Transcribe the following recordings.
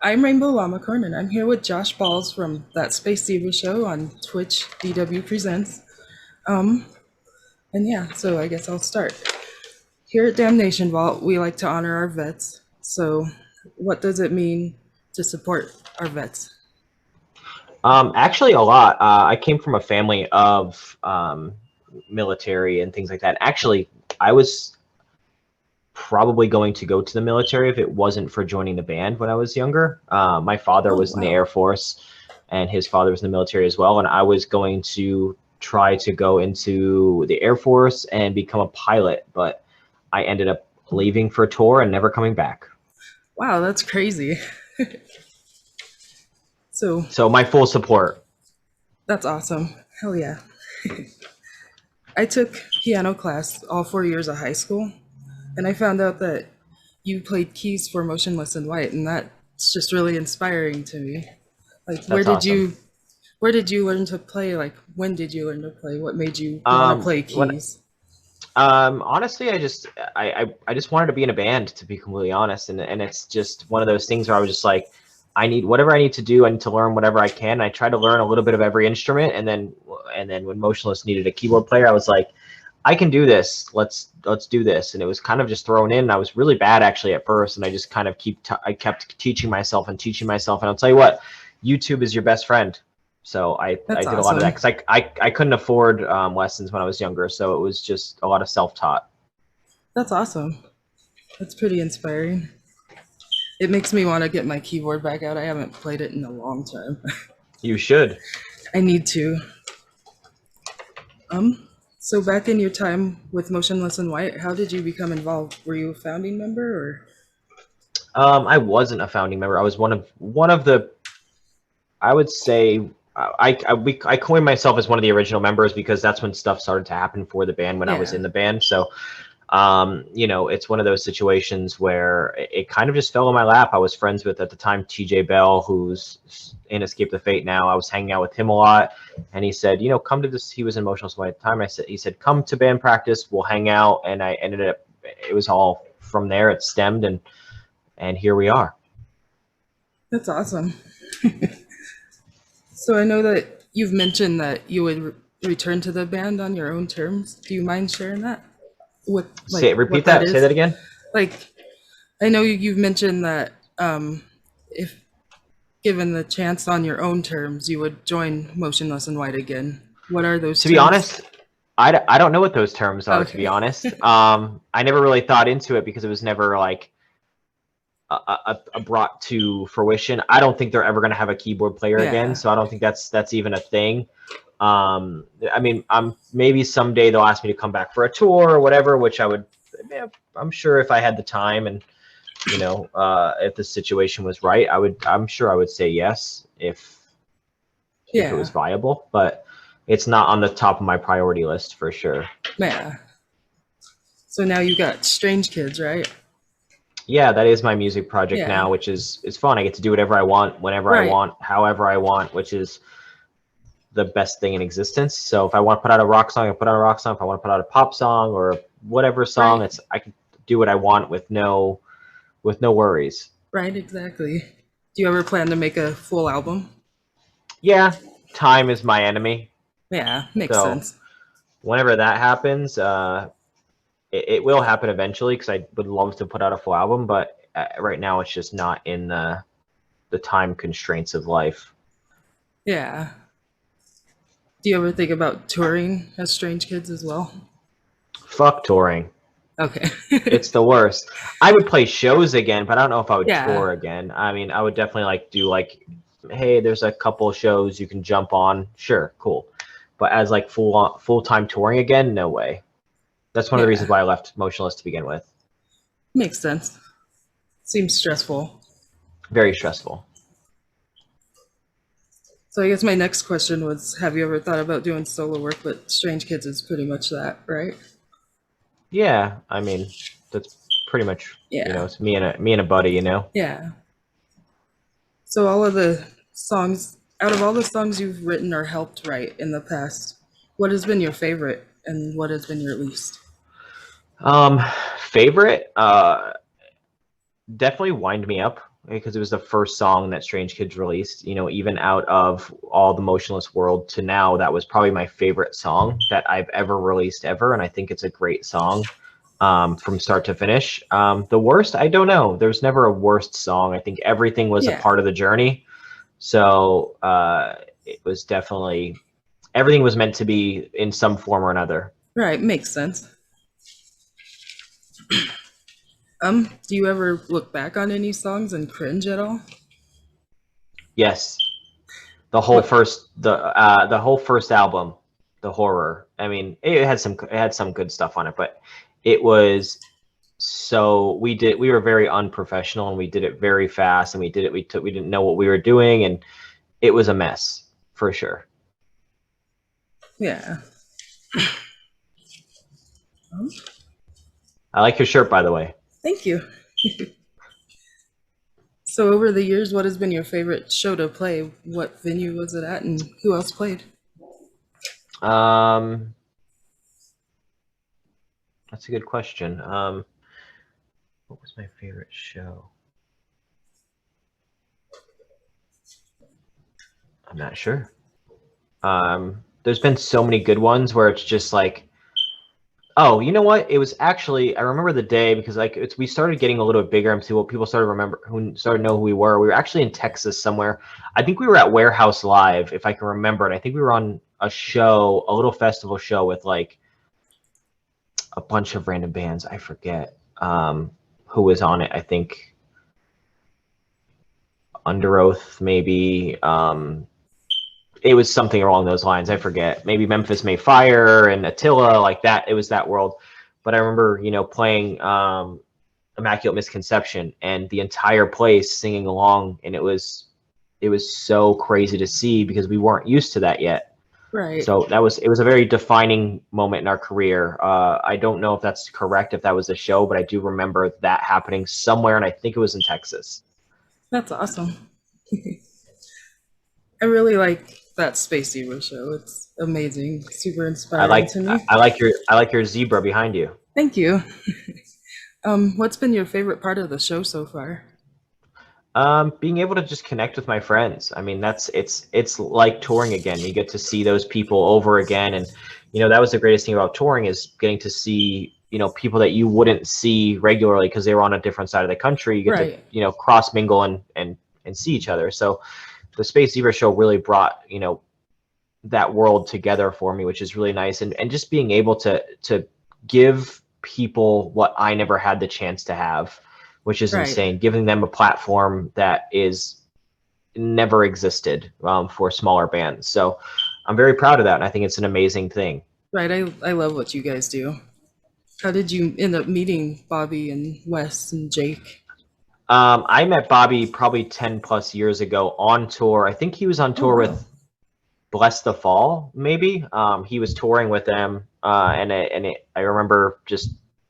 I'm Rainbow Llamacorn, and I'm here with Josh Balz from That Space Diva show on Twitch, DWPresents. Um, and yeah, so I guess I'll start. Here at Damnation Vault, we like to honor our vets. So, what does it mean to support our vets? Actually, a lot. I came from a family of military and things like that. Actually, I was probably going to go to the military if it wasn't for joining the band when I was younger. My father Oh, was in the wow. Air Force, and his father was in the military as well. And I was going to try to go into the Air Force and become a pilot, but I ended up leaving for a tour and never coming back. Wow, that's crazy. So, So my full support. that's awesome. Hell yeah. I took piano class all 4 years of high school, and I found out that you played keys for Motionless in White, and that's just really inspiring to me. Like, where That's did awesome. you where did you learn to play? Like, when did you learn to play? What made you want to play When keys? Honestly, I just wanted to be in a band, to be completely honest, and it's just one of those things where I was just like, I need whatever I need to do. I need to learn whatever I can. I tried to learn a little bit of every instrument, and then when Motionless needed a keyboard player, I was like, I can do this. Let's do this. And it was kind of just thrown in. I was really bad actually at first, and I just kind of I kept teaching myself and teaching myself. And I'll tell you what, YouTube is your best friend. So I That's did a lot of that awesome. because I couldn't afford lessons when I was younger, so it was just a lot of self-taught. That's awesome. That's pretty inspiring. It makes me want to get my keyboard back out. I haven't played it in a long time. You should. I need to. Um, so back in your time with Motionless in White, how did you become involved? Were you a founding member or? I wasn't a founding member. I was one of the. I would say I coined myself as one of the original members because that's when stuff started to happen for the band when I was Yeah. in the band. So it's one of those situations where it kind of just fell in my lap. I was friends with at the time TJ Bell, who's in Escape the Fate now. I was hanging out with him a lot, and he said, come to this. He was in Emotional Sway at the time. He said, come to band practice. We'll hang out, and I ended up. It was all from there. It stemmed, and here we are. That's awesome. So I know that you've mentioned that you would return to the band on your own terms. Do you mind sharing that? What like what Repeat that that. Say is? that again. Like I know you've mentioned that if given the chance on your own terms, you would join Motionless in White again. What are those To be terms? honest, I don't know what those terms are. To be Okay. honest, I never really thought into it because it was never like brought to fruition. I don't think they're ever going to have a keyboard player again, Yeah. so I don't think that's even a thing. I mean, maybe someday they'll ask me to come back for a tour or whatever, which I would. Yeah, I'm sure if I had the time and if the situation was right, I'm sure I would say yes if it was Yeah. viable, but it's not on the top of my priority list for sure. Yeah. So now you got Strange Kids, right? Yeah, that is my music project Yeah. now, which is fun. I get to do whatever I want, whenever I Right. want, however I want, which is the best thing in existence. So if I want to put out a rock song, I put out a rock song. If I want to put out a pop song or whatever song, Right. it's I can do what I want with no worries. Right, exactly. Do you ever plan to make a full album? Yeah, time is my enemy. Yeah, makes So sense. whenever that happens, it will happen eventually because I would love to put out a full album, but right now it's just not in the time constraints of life. Yeah. Do you ever think about touring as Strange Kids as well? Fuck touring. Okay. It's the worst. I would play shows again, but I don't know if I would Yeah. tour again. I mean, I would definitely like do like, hey, there's a couple shows you can jump on. Sure, cool. But as like full time touring again, no way. That's one of the reasons Yeah. why I left Motionless to begin with. Makes sense. Seems stressful. Very stressful. So I guess my next question was, have you ever thought about doing solo work? But Strange Kids is pretty much that, right? Yeah, I mean, that's pretty much Yeah. it's me and a buddy. Yeah. So all of the songs, out of all the songs you've written or helped write in the past, what has been your favorite and what has been your least? Um, Favorite, definitely Wind Me Up. because it was the first song that Strange Kids released. You know, even out of all the Motionless world to now, that was probably my favorite song that I've ever released ever, and I think it's a great song from start to finish. The worst, I don't know. There's never a worst song. I think everything was a Yeah. part of the journey. So it was definitely, everything was meant to be in some form or another. Right. Makes sense. Do you ever look back on any songs and cringe at all? Yes, the whole What? first the whole first album, the horror. I mean, it had some good stuff on it, but it was so we were very unprofessional and we did it very fast and we didn't know what we were doing and it was a mess for sure. Yeah. Um, I like your shirt, by the way. Thank you. So, over the years, what has been your favorite show to play? What venue was it at, and who else played? Um, that's a good question. What was my favorite show? I'm not sure. There's been so many good ones where it's just like, oh, you know what? It was actually, I remember the day because like we started getting a little bit bigger and people started remember who started to know who we were. We were actually in Texas somewhere. I think we were at Warehouse Live, if I can remember it. I think we were on a show, a little festival show with like a bunch of random bands. I forget who was on it. I think Under Oath, maybe. It was something along those lines. I forget. Maybe Memphis May Fire and Attila, like that. It was that world. But I remember, you know, playing Immaculate Misconception and the entire place singing along, and it was so crazy to see because we weren't used to that yet. Right. So it was a very defining moment in our career. I don't know if that's correct, if that was a show, but I do remember that happening somewhere, and I think it was in Texas. That's awesome. I really like that Space Zero show. It's amazing, super inspiring to me. I like your zebra behind you. Thank you. What's been your favorite part of the show so far? Being able to just connect with my friends. I mean, it's like touring again. You get to see those people over again, and you know that was the greatest thing about touring is getting to see, you know, people that you wouldn't see regularly because they were on a different side of the country. You get to, Right. you know, cross mingle and see each other. So the Space Zebra show really brought, you know, that world together for me, which is really nice, and just being able to give people what I never had the chance to have, which is Right. insane, giving them a platform that is never existed for smaller bands. So I'm very proud of that, and I think it's an amazing thing. Right. I love what you guys do. How did you end up meeting Bobby and Wes and Jake? I met Bobby probably 10 plus years ago on tour. I think he was on Oh, tour wow. with Bless the Fall, maybe. He was touring with them, I remember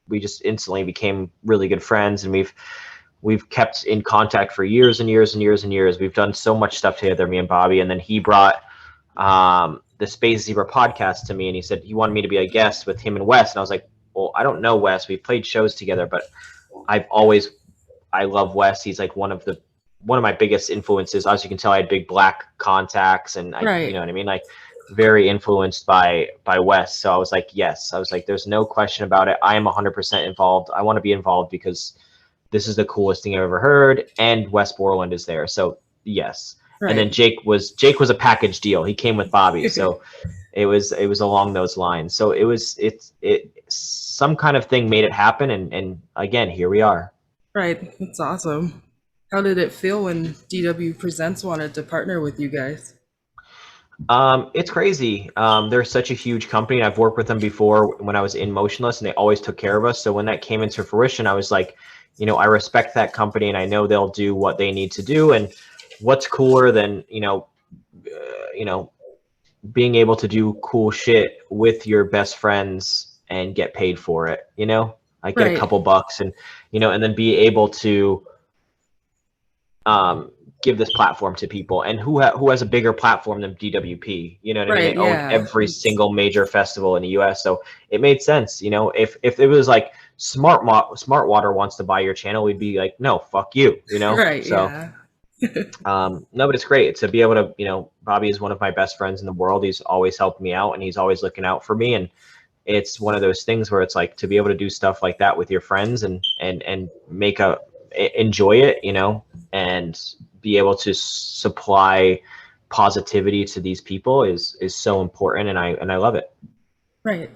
we just instantly became really good friends, and we've kept in contact for years and years and years and years. We've done so much stuff together, me and Bobby, and then he brought the Space Zebra podcast to me, and he said he wanted me to be a guest with him and Wes, and I was like, well, I don't know Wes. We've played shows together, but I love Wes. He's like one of my biggest influences. As you can tell, I had big black contacts, and you Right. know what I mean, like very influenced by Wes. So I was like, yes. I was like, there's no question about it. I am 100% involved. I want to be involved because this is the coolest thing I've ever heard, and Wes Borland is there. So yes. Right. And then Jake was a package deal. He came with Bobby, so it was along those lines. So it some kind of thing made it happen, and again, here we are. Right. That's awesome. How did it feel when DWPresents wanted to partner with you guys? It's crazy. They're such a huge company. I've worked with them before when I was in Motionless, and they always took care of us. So when that came into fruition, I was like, you know, I respect that company, and I know they'll do what they need to do. And what's cooler than, you know, being able to do cool shit with your best friends and get paid for it, you know, like get a Right. couple bucks and, you know, and then be able to give this platform to people, and who has a bigger platform than DWP? You know what I mean? Right, They own yeah. every single major festival in the US, so it made sense. You know, if it was like Smart Water wants to buy your channel, we'd be like, no, fuck you, you know? Right, So yeah. no, but it's great to be able to, you know, Bobby is one of my best friends in the world. He's always helped me out, and he's always looking out for me. And it's one of those things where it's like to be able to do stuff like that with your friends and make enjoy it, you know, and be able to supply positivity to these people is so important, and I love it. Right.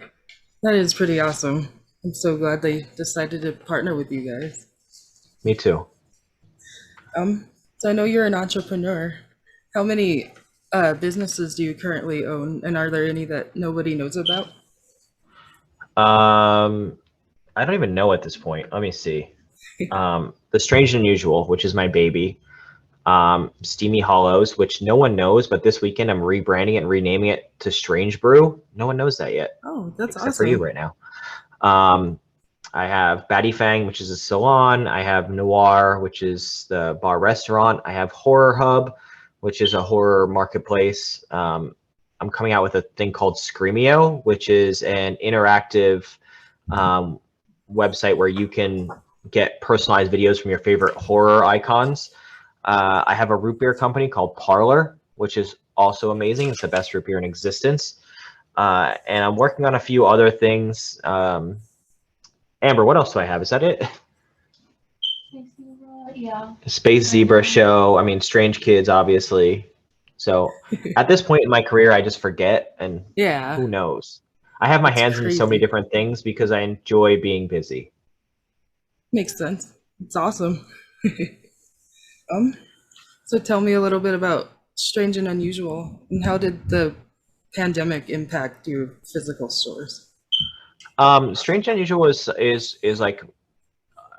That is pretty awesome. I'm so glad they decided to partner with you guys. Me too. So I know you're an entrepreneur. How many businesses do you currently own, and are there any that nobody knows about? I don't even know at this point. Let me see. The Strange and Unusual, which is my baby. Steamy Hollows, which no one knows, but this weekend I'm rebranding it and renaming it to Strange Brew. No one knows that yet, Oh, that's except for you awesome. right now. I have Batty Fang, which is a salon. I have Noir, which is the bar restaurant. I have Horror Hub, which is a horror marketplace. I'm coming out with a thing called Screamio, which is an interactive website where you can get personalized videos from your favorite horror icons. I have a root beer company called Parlor, which is also amazing. It's the best root beer in existence. And I'm working on a few other things. Amber, what else do I have? Is that it? Yeah. Space Zebra show. I mean, Strange Kids, obviously. So at this point in my career, I just forget, and Yeah, who knows? I have my that's hands in so many crazy. different things because I enjoy being busy. Makes sense. It's awesome. Um, so tell me a little bit about Strange and Unusual, and how did the pandemic impact your physical stores? Strange and Unusual is like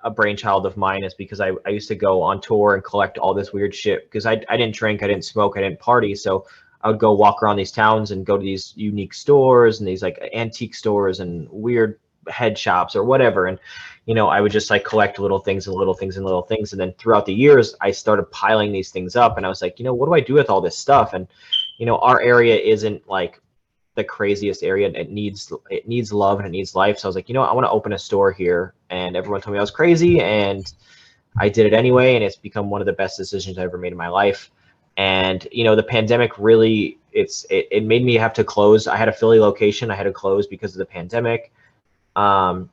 a brainchild of mine, is because I used to go on tour and collect all this weird shit because I didn't drink, I didn't smoke, I didn't party. So I would go walk around these towns and go to these unique stores and these like antique stores and weird head shops or whatever. And, you know, I would just like collect little things and little things and little things. And then throughout the years, I started piling these things up, and I was like, you know, what do I do with all this stuff? And, you know, our area isn't like the craziest area. It needs love and it needs life. So I was like, you know what? I want to open a store here. And everyone told me I was crazy, and I did it anyway, and it's become one of the best decisions I ever made in my life. And you know, the pandemic really it made me have to close. I had a Philly location, I had to close because of the pandemic. And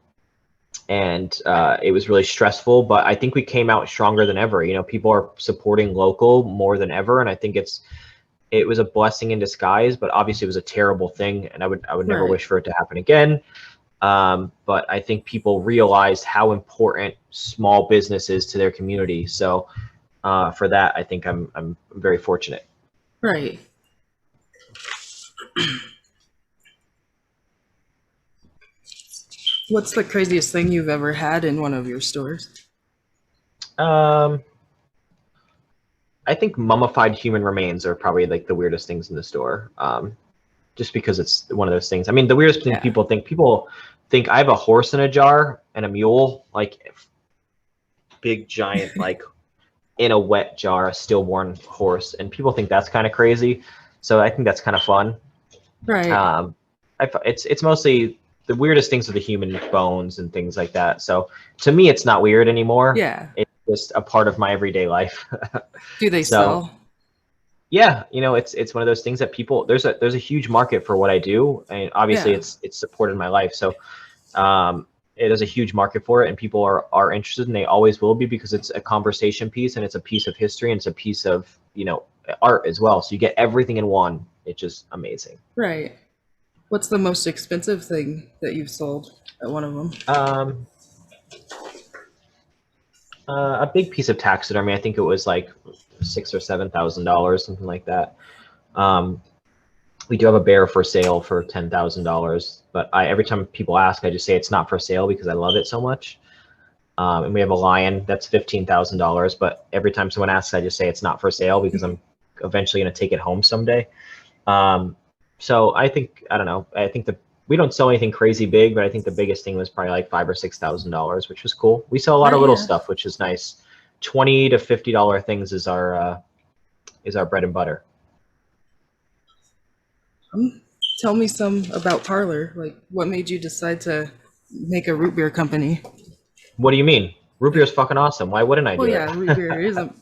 it was really stressful, but I think we came out stronger than ever. You know, people are supporting local more than ever, and I think it was a blessing in disguise, but obviously it was a terrible thing, and I would never Right. wish for it to happen again. But I think people realized how important small business is to their community. So for that, I think I'm very fortunate. Right. What's the craziest thing you've ever had in one of your stores? Um, I think mummified human remains are probably like the weirdest things in the store. Just because it's one of those things. I mean, the weirdest thing Yeah. people think I have a horse in a jar and a mule, like big giant, like in a wet jar, a stillborn horse, and people think that's kind of crazy. So I think that's kind of fun. Right. It's mostly the weirdest things are the human bones and things like that. So to me, it's not weird anymore. Yeah. It's just a part of my everyday life. Do they So sell? yeah, you know, it's one of those things that people there's a huge market for what I do, and obviously Yeah. it's supported my life. So it is a huge market for it, and people are interested, and they always will be, because it's a conversation piece, and it's a piece of history, and it's a piece of, you know, art as well. So you get everything in one. It's just amazing. Right. What's the most expensive thing that you've sold at one of them? A big piece of taxidermy. I think it was like $6,000 or $7,000, something like that. We do have a bear for sale for $10,000, but every time people ask, I just say it's not for sale because I love it so much. And we have a lion that's $15,000, but every time someone asks, I just say it's not for sale because I'm eventually going to take it home someday. So I think, I don't know, I think we don't sell anything crazy big, but I think the biggest thing was probably like $5,000 or $6,000, which was cool. We sell a lot of little Yeah. stuff, which is nice. $20 to $50 things is our our bread and butter. Tell me some about Parlor. Like, what made you decide to make a root beer company? What do you mean? Root beer is fucking awesome. Why wouldn't I Well, do yeah, it? root beer is a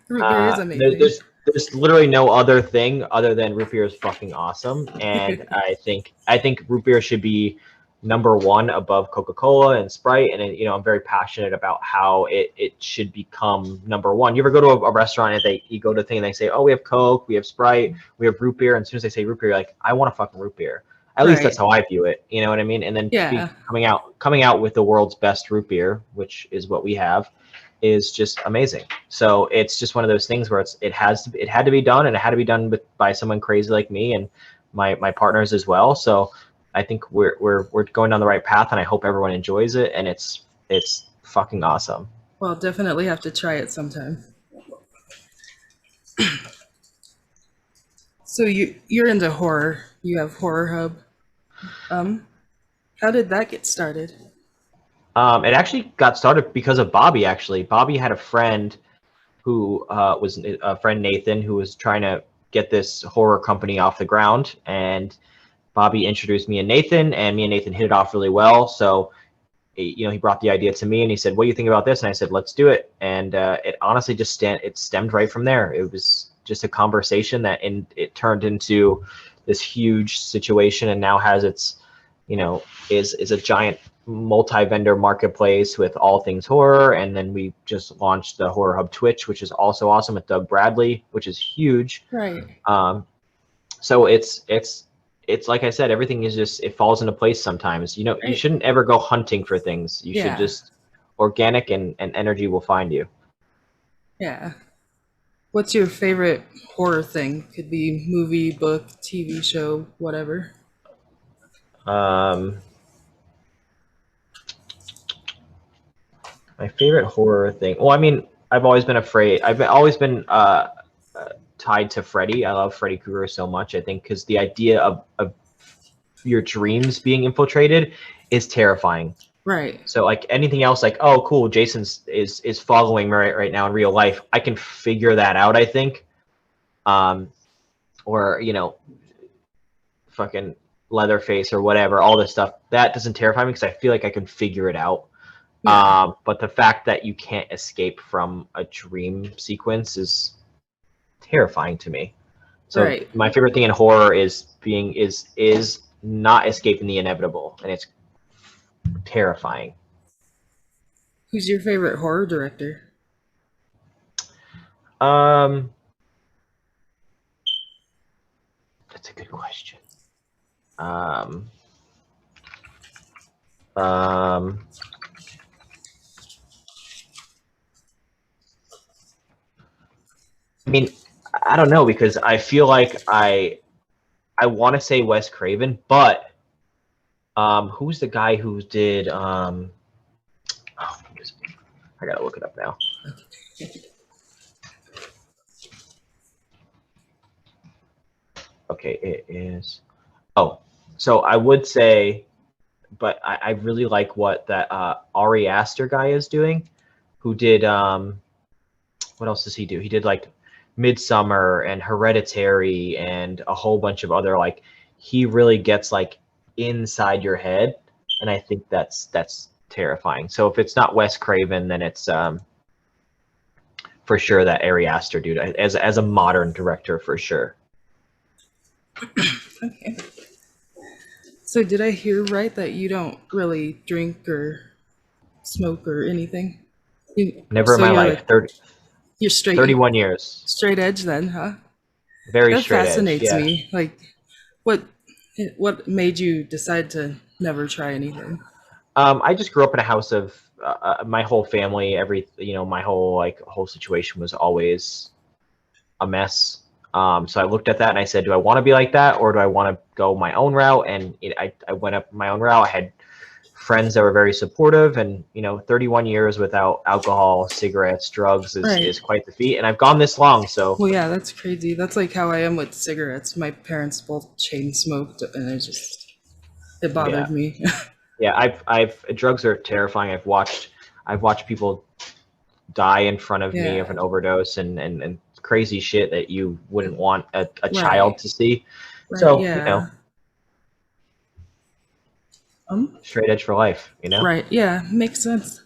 root beer is amazing. There's literally no other thing other than root beer is fucking awesome, and I think root beer should be #1 above Coca-Cola and Sprite, and I'm very passionate about how it should become #1. You ever go to a restaurant and you go to the thing and they say, oh, we have Coke, we have Sprite, we have root beer, and as soon as they say root beer, you're like, I want a fucking root beer. At least that's how I view it. You know what I mean? And then coming out with the world's best root beer, which is what we have, is just amazing. So it's just one of those things where it had to be done, and it had to be done by someone crazy like me and my partners as well. So I think we're going down the right path, and I hope everyone enjoys it, and it's fucking awesome. Well, definitely have to try it sometime. So you're into horror. You have Horror Hub. How did that get started? It actually got started because of Bobby. Actually, Bobby had a friend who was a friend, Nathan, who was trying to get this horror company off the ground, and Bobby introduced me and Nathan, and me and Nathan hit it off really well. So, he brought the idea to me, and he said, "What do you think about this?" And I said, "Let's do it." And it honestly just it stemmed right from there. It was just a conversation that it turned into this huge situation, and now has its, is a giant multi-vendor marketplace with all things horror. And then we just launched the Horror Hub Twitch, which is also awesome, with Doug Bradley, which is huge. Right. So it's like I said, everything is just, it falls into place sometimes. You shouldn't ever go hunting for things. You should just, organic and energy will find you. Yeah. What's your favorite horror thing? Could be movie, book, TV show, whatever. My favorite horror thing. Well, I mean, I've always been afraid. Always been tied to Freddy. I love Freddy Krueger so much. I think because the idea of your dreams being infiltrated is terrifying. Right. So like anything else, like, oh, cool, Jason's is following me right now in real life. I can figure that out, I think. Or fucking Leatherface or whatever, all this stuff that doesn't terrify me because I feel like I can figure it out. Yeah. But the fact that you can't escape from a dream sequence is terrifying to me. So my favorite thing in horror is not escaping the inevitable, and it's terrifying. Who's your favorite horror director? That's a good question. I mean, I don't know, because I feel like I want to say Wes Craven, but who's the guy who did I gotta look it up now. Okay, it is. Oh, so I would say, but I really like what that Ari Aster guy is doing, who did what else does he do? He did like Midsummer and Hereditary and a whole bunch of other, like, he really gets like inside your head, and I think that's terrifying. So if it's not Wes Craven, then it's for sure that Ari Aster dude, as a modern director, for sure. Okay. So did I hear right that you don't really drink or smoke or anything? Never in my life. Like, you're straight. 31 years. Straight edge then, huh? Very that straight edge. That fascinates me. Like, what made you decide to never try anything? I just grew up in a house of my whole family. My whole situation was always a mess. So I looked at that and I said, do I want to be like that, or do I want to go my own route? And I went up my own route. I had friends that were very supportive, and 31 years without alcohol, cigarettes, drugs is quite the feat. And I've gone this long, so. Well, yeah, that's crazy. That's like how I am with cigarettes. My parents both chain smoked, and it bothered me. Yeah, drugs are terrifying. I've watched people die in front of me of an overdose, and crazy shit that you wouldn't want a Right. child to see. Right. So, Yeah. straight edge for life, Right. Yeah. Makes sense.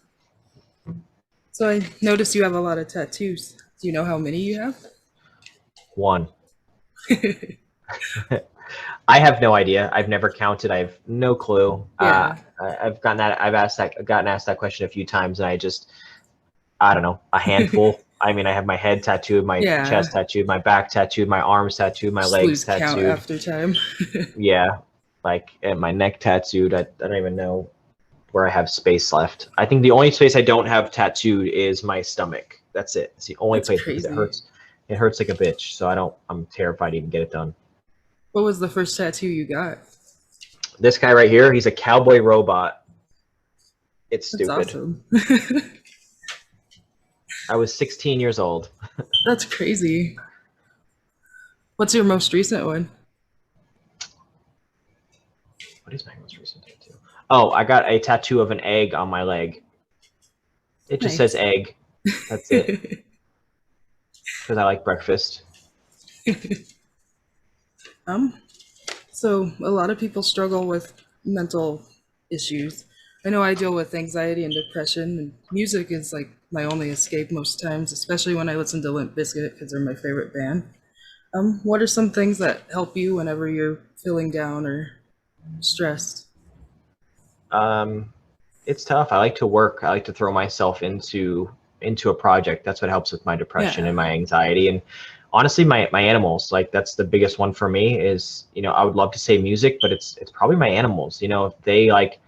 So I notice you have a lot of tattoos. Do you know how many you have? One. I have no idea. I've never counted. I have no clue. Yeah. I've gotten asked that question a few times, and I don't know, a handful. I mean, I have my head tattooed, my Yeah. chest tattooed, my back tattooed, my arms tattooed, my Just legs lose count tattooed. after time. Yeah, like, and my neck tattooed. I don't even know where I have space left. I think the only space I don't have tattooed is my stomach. That's it. It's the only That's place because it crazy. hurts. It hurts like a bitch. So I'm terrified to even get it done. What was the first tattoo you got? This guy right here, he's a cowboy robot. It's That's stupid. awesome. I was 16 years old. That's crazy. What's your most recent one? What is my most recent tattoo? Oh, I got a tattoo of an egg on my leg. It just Nice. says egg. That's it. Because I like breakfast. So a lot of people struggle with mental issues. I know I deal with anxiety and depression, and music is like my only escape most times, especially when I listen to Limbiskit because they're my favorite band. What are some things that help you whenever you're feeling down or stressed? It's tough. I like to work. I like to throw myself into a project. That's what helps with my depression and Yeah. my anxiety. And honestly, my animals, like, that's the biggest one for me is, I would love to say music, but it's probably my animals. If they like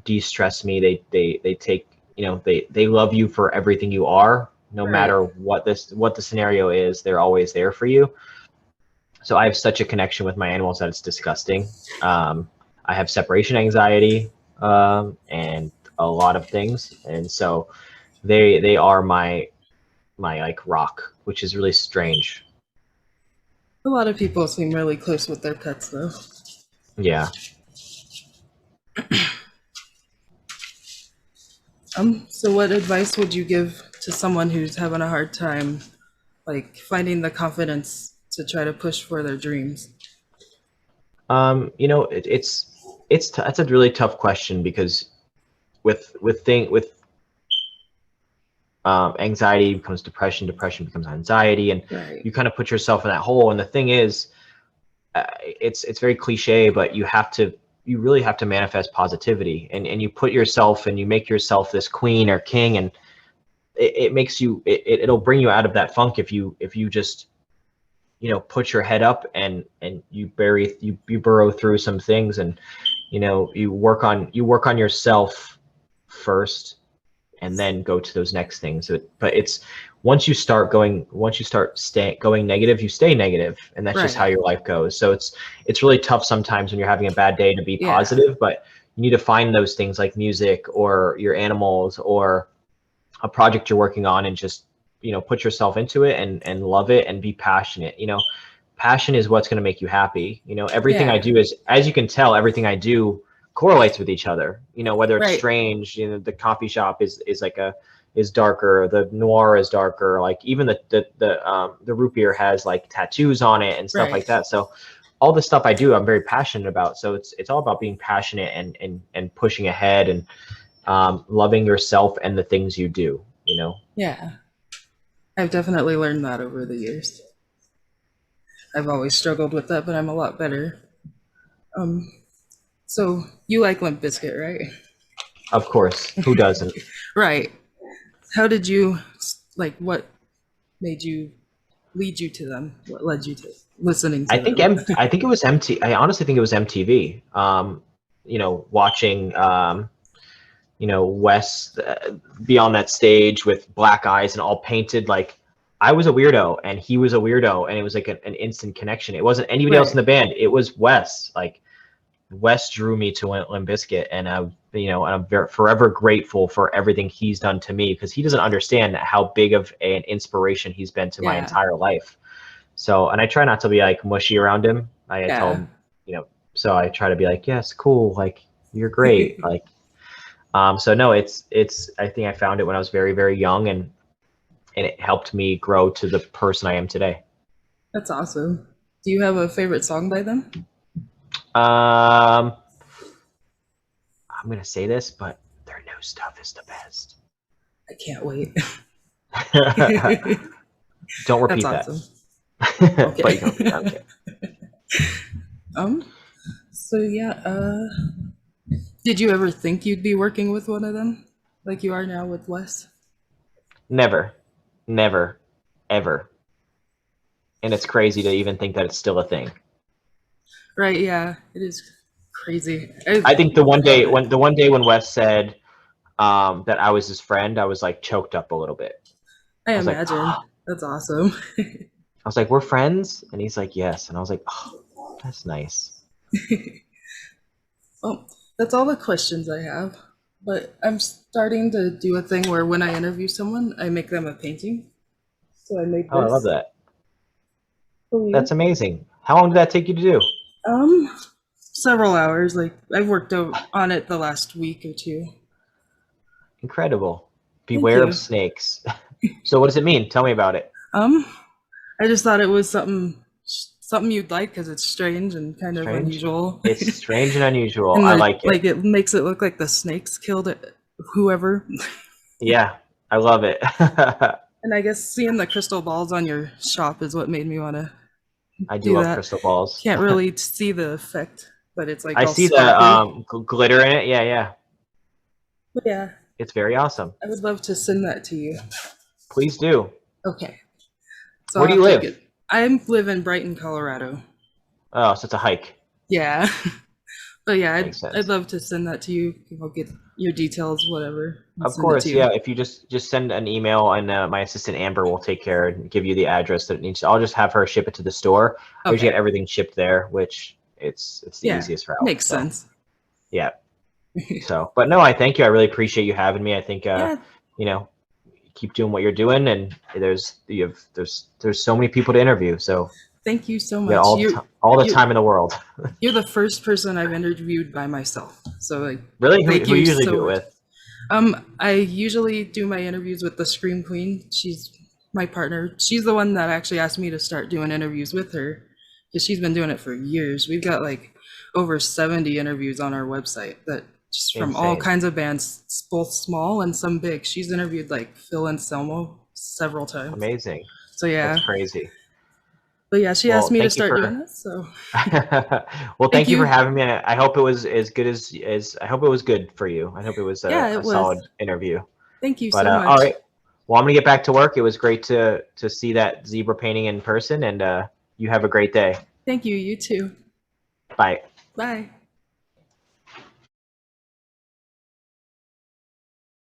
de-stress me, they take, they love you for everything you are, no Right. matter what the scenario is, they're always there for you. So I have such a connection with my animals that it's disgusting. I have separation anxiety, and a lot of things, and so they are my like rock, which is really strange. A lot of people seem really close with their pets, though. Yeah. So what advice would you give to someone who's having a hard time, like finding the confidence to try to push for their dreams? That's a really tough question because with anxiety becomes depression, depression becomes anxiety, and Right. you kind of put yourself in that hole. And the thing is, it's very cliche, but you really have to manifest positivity, and you put yourself and you make yourself this queen or king, and it makes you, it'll bring you out of that funk if you just put your head up and you burrow through some things, and you work on yourself first and then go to those next things. But it's once you start going negative, you stay negative, and that's just how Right. your life goes. So it's really tough sometimes when you're having a bad day to be Yeah. positive, but you need to find those things like music or your animals or a project you're working on, and just put yourself into it and love it and be passionate. Passion is what's going to make you happy. Everything I Yeah. do is, as you can tell, everything I do correlates with each other. Whether it's Right. strange, the coffee shop is darker, the noir is darker, like even the root beer has like tattoos on it and stuff Right. like that. So all the stuff I do, I'm very passionate about. So it's all about being passionate and pushing ahead, and loving yourself and the things you do. Yeah. I've definitely learned that over the years. I've always struggled with that, but I'm a lot better. So you like Limp Bizkit, right? Of course, who doesn't? Right. How did you like? What made you lead you to them? What led you to listening to them? I think it was I honestly think it was MTV. Watching Wes be on that stage with black eyes and all painted. Like, I was a weirdo and he was a weirdo, and it was like an instant connection. It wasn't anybody else in the band. It was Wes. Like, Wes drew me to Limbiskit, and I'm forever grateful for everything he's done to me, because he doesn't understand how big of an inspiration he's been to my Yeah. entire life. So, and I try not to be like mushy around him. I tell him, so I try to be like, yes, cool, like, you're great, like. So no, I think I found it when I was very, very young, and and it helped me grow to the person I am today. That's awesome. Do you have a favorite song by them? I'm gonna say this, but their new stuff is the best. I can't wait. Don't repeat That's that. awesome. Okay. But you can repeat that. Okay. So yeah, did you ever think you'd be working with one of them like you are now with Wes? Never, ever. And it's crazy to even think that it's still a thing. Right, yeah, it is crazy. I think the one day when Wes said that I was his friend, I was like choked up a little bit. I imagine. Like, oh. That's awesome. I was like, we're friends? And he's like, yes. And I was like, oh, that's nice. Well, that's all the questions I have. But I'm starting to do a thing where when I interview someone, I make them a painting. So I made this. Oh, I love that. That's amazing. How long did that take you to do? Several hours. Like I've worked on it the last week or two. Incredible. Beware of snakes. So what does it mean? Tell me about it. I just thought it was something you'd like because it's strange and kind of unusual. It's strange and unusual. And I like it. Like it makes it look like the snakes killed whoever. Yeah, I love it. And I guess seeing the crystal balls on your shop is what made me want to. I do love crystal balls. Can't really see the effect, but it's like I see the glitter in it. Yeah, yeah. But yeah. It's very awesome. I would love to send that to you. Please do. Okay. So where do you live? I live in Brighton, Colorado. Oh, so it's a hike. Yeah. But yeah, I'd love to send that to you. I'll get your details, whatever. Of course, yeah. If you just send an email, and my assistant Amber will take care and give you the address that it needs. I'll just have her ship it to the store. I usually get everything shipped there, which it's the easiest route. Makes sense. Yeah. So, but no, I thank you. I really appreciate you having me. I think you know, keep doing what you're doing, and there's so many people to interview. So thank you so much. All the time in the world. You're the first person I've interviewed by myself. So like, really, who you usually do it with? I usually do my interviews with the Scream Queen. She's my partner. She's the one that actually asked me to start doing interviews with her because she's been doing it for years. We've got like over 70 interviews on our website that just from all kinds of bands, both small and some big. She's interviewed like Phil Anselmo several times. Amazing. So yeah, that's crazy. But yeah, she asked me to start doing this. So well, thank you for having me. I hope it was as good as I hope it was good for you. I hope it was a solid interview. Thank you so much. All right. Well, I'm gonna get back to work. It was great to see that zebra painting in person, and you have a great day. Thank you. You too. Bye. Bye.